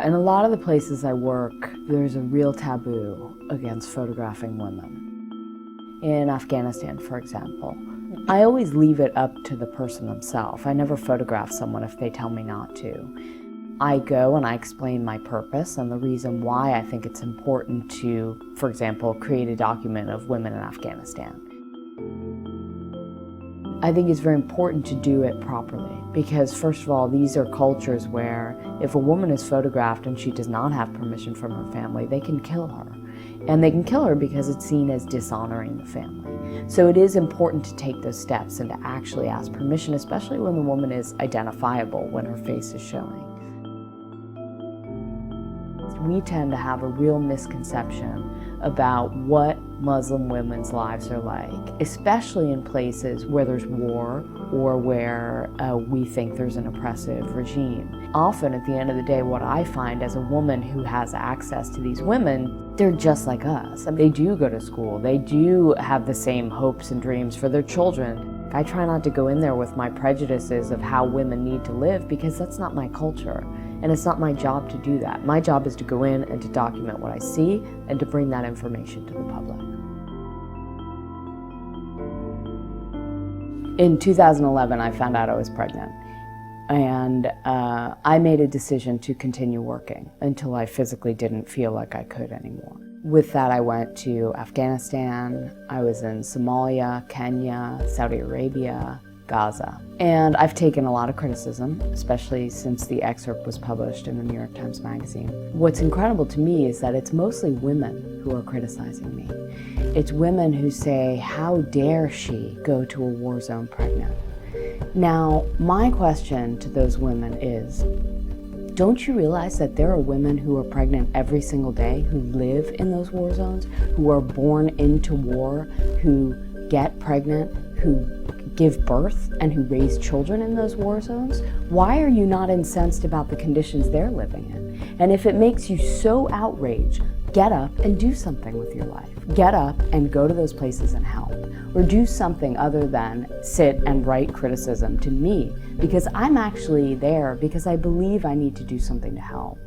In a lot of the places I work, there's a real taboo against photographing women. In Afghanistan, for example, I always leave it up to the person themselves. I never photograph someone if they tell me not to. I go and I explain my purpose and the reason why I think it's important to, for example, create a document of women in Afghanistan. I think it's very important to do it properly because, first of all, these are cultures where if a woman is photographed and she does not have permission from her family, they can kill her. And they can kill her because it's seen as dishonoring the family. So it is important to take those steps and to actually ask permission, especially when the woman is identifiable, when her face is showing. We tend to have a real misconception about what Muslim women's lives are like, especially in places where there's war or where we think there's an oppressive regime. Often at the end of the day, what I find as a woman who has access to these women, they're just like us. They do go to school, they do have the same hopes and dreams for their children. I try not to go in there with my prejudices of how women need to live because that's not my culture. And it's not my job to do that. My job is to go in and to document what I see and to bring that information to the public. In 2011, I found out I was pregnant. And I made a decision to continue working until I physically didn't feel like I could anymore. With that, I went to Afghanistan, I was in Somalia, Kenya, Saudi Arabia, Gaza. And I've taken a lot of criticism, especially since the excerpt was published in the New York Times Magazine. What's incredible to me is that it's mostly women who are criticizing me. It's women who say, how dare she go to a war zone pregnant? Now, my question to those women is, don't you realize that there are women who are pregnant every single day, who live in those war zones, who are born into war, who get pregnant, who give birth, and who raise children in those war zones? Why are you not incensed about the conditions they're living in? And if it makes you so outraged, get up and do something with your life. Get up and go to those places and help. Or do something other than sit and write criticism to me, because I'm actually there because I believe I need to do something to help.